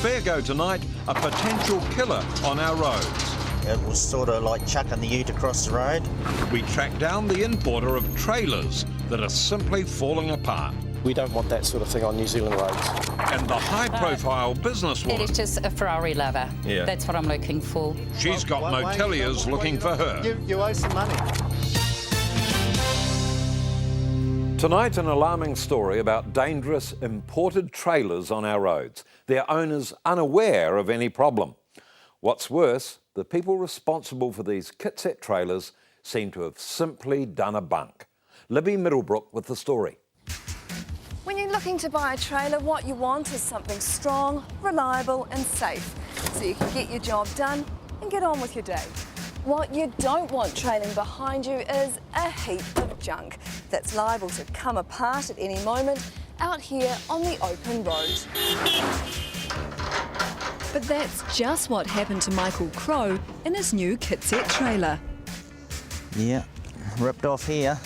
fair go tonight, a potential killer on our roads. It was sort of like chucking the ute across the road. We track down the importer of trailers that are simply falling apart. We don't want that sort of thing on New Zealand roads. And the high-profile businesswoman. It is just a Ferrari lover. Yeah. That's what I'm looking for. She's got moteliers looking for her. You owe some money. Tonight, an alarming story about dangerous imported trailers on our roads. Their owners unaware of any problem. What's worse, the people responsible for these Kitsap trailers seem to have simply done a bunk. Libby Middlebrook with the story. When you're looking to buy a trailer, what you want is something strong, reliable and safe, so you can get your job done and get on with your day. What you don't want trailing behind you is a heap of junk that's liable to come apart at any moment out here on the open road. But that's just what happened to Michael Crow in his new Kitsap trailer. Yeah, ripped off here.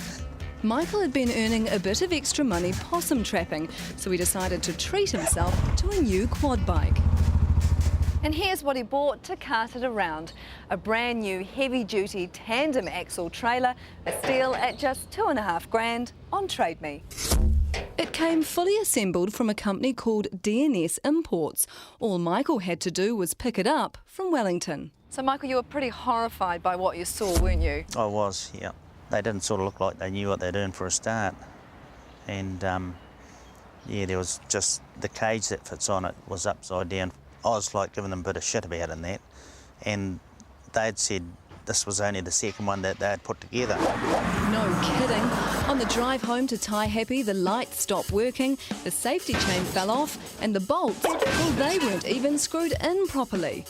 Michael had been earning a bit of extra money possum trapping, so he decided to treat himself to a new quad bike. And here's what he bought to cart it around. A brand new heavy-duty tandem axle trailer, a steal at just $2.5 on Trade Me. It came fully assembled from a company called DNS Imports. All Michael had to do was pick it up from Wellington. So Michael, you were pretty horrified by what you saw, weren't you? I was, yeah. They didn't sort of look like they knew what they're doing for a start. And yeah, there was just the cage that fits on it was upside down. I was like giving them a bit of shit about it and that. And they'd said this was only the second one that they had put together. No kidding. On the drive home to Taihape, the lights stopped working, the safety chain fell off, and the bolts, well, they weren't even screwed in properly.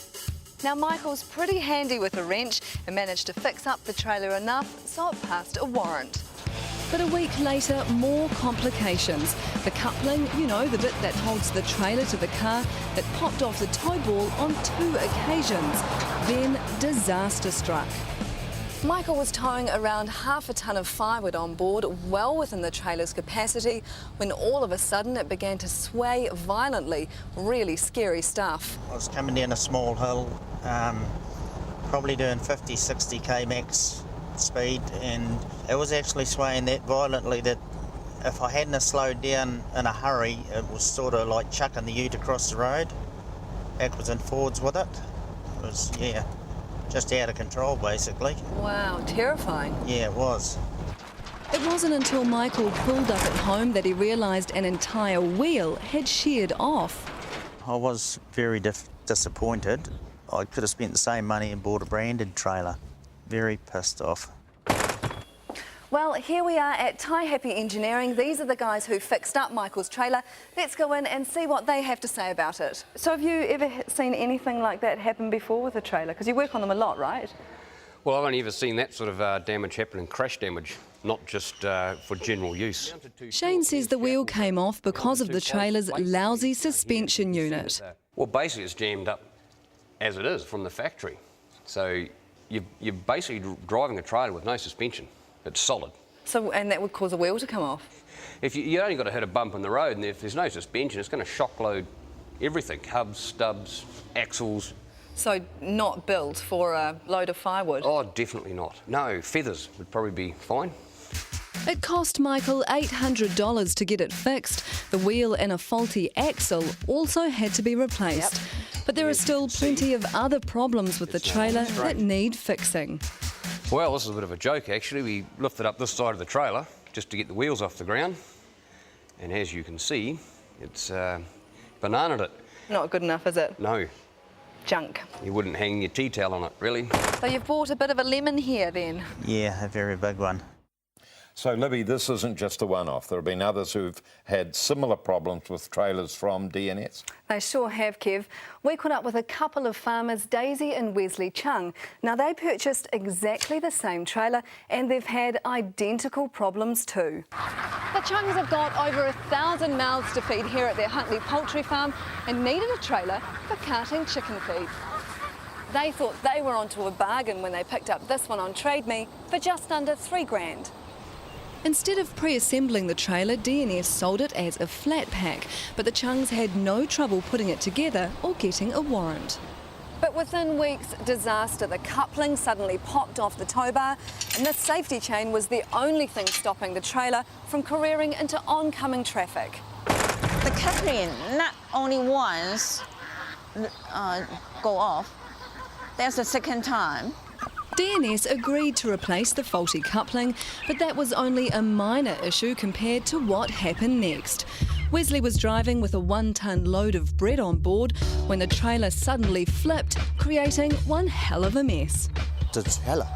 Now, Michael's pretty handy with a wrench and managed to fix up the trailer enough so it passed a warrant. But a week later, more complications. The coupling, you know, the bit that holds the trailer to the car, that popped off the tow ball on 2 occasions. Then disaster struck. Michael was towing around half a tonne of firewood on board, well within the trailer's capacity, when all of a sudden it began to sway violently. Really scary stuff. I was coming down a small hill, probably doing 50, 60k max speed, and it was actually swaying that violently that if I hadn't have slowed down in a hurry, it was sort of like chucking the ute across the road, backwards and forwards with it. It was, yeah, just out of control basically. Wow, terrifying. Yeah, it was. It wasn't until Michael pulled up at home that he realised an entire wheel had sheared off. I was very disappointed. I could have spent the same money and bought a branded trailer. Very pissed off. Well, here we are at Taihape Engineering. These are the guys who fixed up Michael's trailer. Let's go in and see what they have to say about it. So have you ever seen anything like that happen before with a trailer? Because you work on them a lot, right? Well, I've only ever seen that sort of damage happen in crash damage, not just for general use. Shane says the wheel came off because of the trailer's lousy suspension unit. Well, basically it's jammed up as it is from the factory. So you're basically driving a trailer with no suspension. It's solid. So, and that would cause a wheel to come off? If you only got to hit a bump in the road, and if there's no suspension, it's going to shock load everything, hubs, stubs, axles. So not built for a load of firewood? Oh, definitely not. No, feathers would probably be fine. It cost Michael $800 to get it fixed. The wheel and a faulty axle also had to be replaced. Yep. But there are still plenty of other problems with the trailer that need fixing. Well, this is a bit of a joke actually. We lifted up this side of the trailer just to get the wheels off the ground. And as you can see, it's bananaed it. Not good enough, is it? No. Junk. You wouldn't hang your tea towel on it, really. So you've bought a bit of a lemon here then? Yeah, a very big one. So, Libby, this isn't just a one-off. There have been others who've had similar problems with trailers from DNS. They sure have, Kev. We caught up with a couple of farmers, Daisy and Wesley Chung. Now, they purchased exactly the same trailer and they've had identical problems too. The Chungs have got over 1,000 mouths to feed here at their Huntley poultry farm and needed a trailer for carting chicken feed. They thought they were onto a bargain when they picked up this one on Trade Me for just under $3 grand. Instead of pre-assembling the trailer, DNS sold it as a flat pack, but the Chungs had no trouble putting it together or getting a warrant. But within weeks, disaster. The coupling suddenly popped off the tow bar, and this safety chain was the only thing stopping the trailer from careering into oncoming traffic. The coupling not only once go off, that's the second time. DNS agreed to replace the faulty coupling, but that was only a minor issue compared to what happened next. Wesley was driving with a 1-ton load of bread on board when the trailer suddenly flipped, creating one hell of a mess. The trailer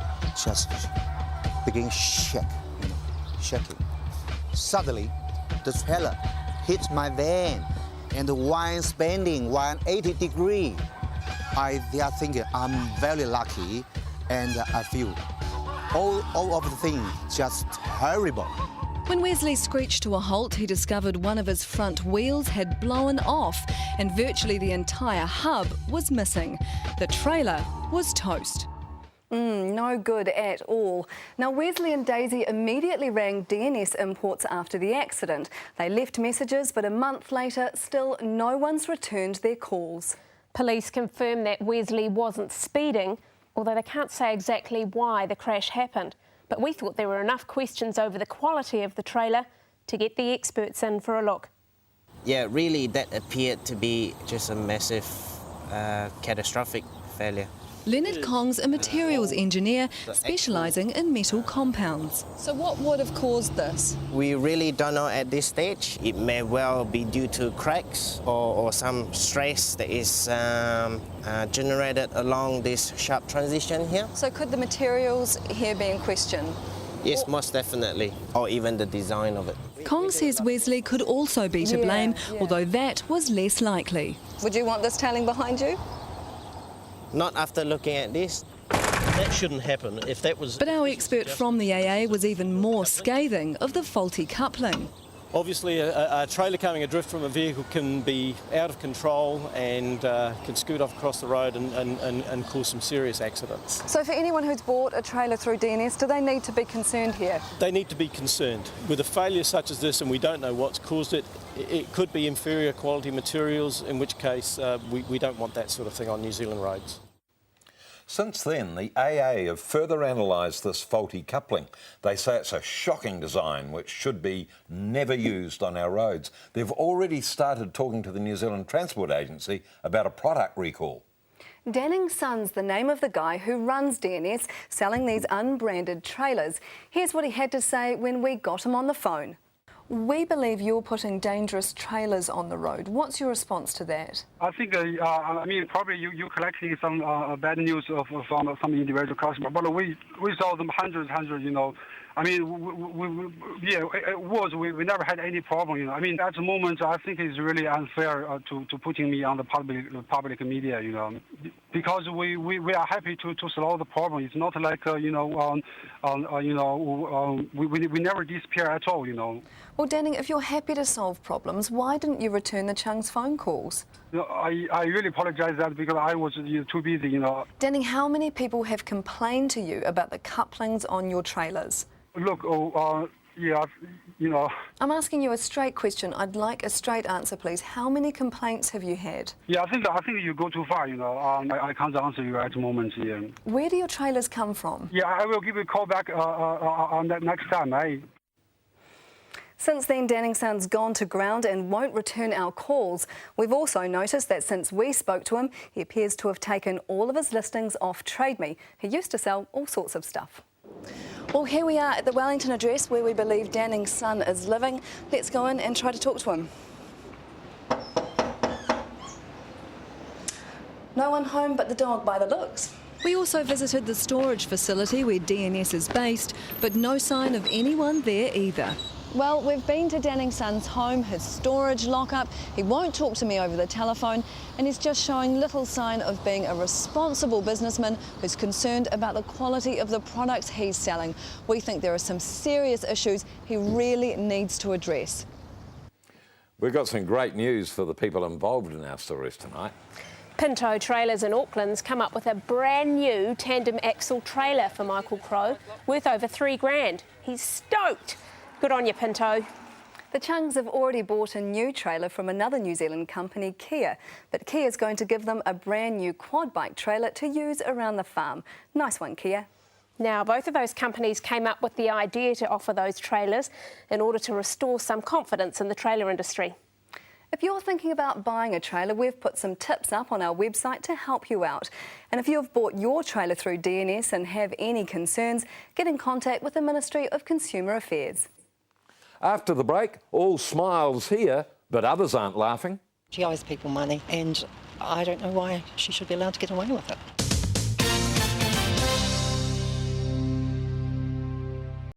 just began shaking. Suddenly, the trailer hit my van and while spinning 180 degrees. I think I'm very lucky, and I feel all of the things just terrible. When Wesley screeched to a halt, he discovered one of his front wheels had blown off and virtually the entire hub was missing. The trailer was toast. No good at all. Now, Wesley and Daisy immediately rang DNS Imports after the accident. They left messages, but a month later, still no one's returned their calls. Police confirm that Wesley wasn't speeding, although they can't say exactly why the crash happened. But we thought there were enough questions over the quality of the trailer to get the experts in for a look. Yeah, really, that appeared to be just a massive, catastrophic failure. Leonard Kong's a materials engineer specialising in metal compounds. So what would have caused this? We really don't know at this stage. It may well be due to cracks or some stress that is generated along this sharp transition here. So could the materials here be in question? Yes, most definitely, or even the design of it. Kong says Wesley could also be to blame, although that was less likely. Would you want this tailing behind you? Not after looking at this. That shouldn't happen. If that was... But our expert from the AA was even more scathing of the faulty coupling. Obviously, a trailer coming adrift from a vehicle can be out of control and can scoot off across the road and cause some serious accidents. So for anyone who's bought a trailer through DNS, do they need to be concerned here? They need to be concerned. With a failure such as this, and we don't know what's caused it, it could be inferior quality materials, in which case we don't want that sort of thing on New Zealand roads. Since then, the AA have further analysed this faulty coupling. They say it's a shocking design which should be never used on our roads. They've already started talking to the New Zealand Transport Agency about a product recall. Danning Son's the name of the guy who runs DNS, selling these unbranded trailers. Here's what he had to say when we got him on the phone. We believe you're putting dangerous trailers on the road. What's your response to that? I think, probably you're collecting some bad news from some individual customer, but we saw them hundreds, you know. I mean, we never had any problem, you know. I mean, at the moment, I think it's really unfair to putting me on the public media, you know, because we are happy to solve the problem. It's not like, we never disappear at all, you know. Well, Danning, if you're happy to solve problems, why didn't you return the Chung's phone calls? You know, I really apologize that because I was too busy, you know. Danning, how many people have complained to you about the couplings on your trailers? Look, yeah, you know. I'm asking you a straight question. I'd like a straight answer, please. How many complaints have you had? Yeah, I think you go too far, you know. I can't answer you at the moment here. Where do your trailers come from? Yeah, I will give you a call back on that next time, eh? Since then, Danning Son's gone to ground and won't return our calls. We've also noticed that since we spoke to him, he appears to have taken all of his listings off Trade Me. He used to sell all sorts of stuff. Well, here we are at the Wellington address where we believe Danning's son is living. Let's go in and try to talk to him. No one home but the dog by the looks. We also visited the storage facility where DNS is based, but no sign of anyone there either. Well, we've been to Danning's son's home, his storage lockup. He won't talk to me over the telephone, and he's just showing little sign of being a responsible businessman who's concerned about the quality of the products he's selling. We think there are some serious issues he really needs to address. We've got some great news for the people involved in our stories tonight. Pinto Trailers in Auckland's come up with a brand new tandem axle trailer for Michael Crowe, worth over $3 grand. He's stoked. Good on you, Pinto. The Chungs have already bought a new trailer from another New Zealand company, Kia, but Kia's going to give them a brand new quad bike trailer to use around the farm. Nice one, Kia. Now, both of those companies came up with the idea to offer those trailers in order to restore some confidence in the trailer industry. If you're thinking about buying a trailer, we've put some tips up on our website to help you out. And if you've bought your trailer through DNS and have any concerns, get in contact with the Ministry of Consumer Affairs. After the break, all smiles here, but others aren't laughing. She owes people money and I don't know why she should be allowed to get away with it.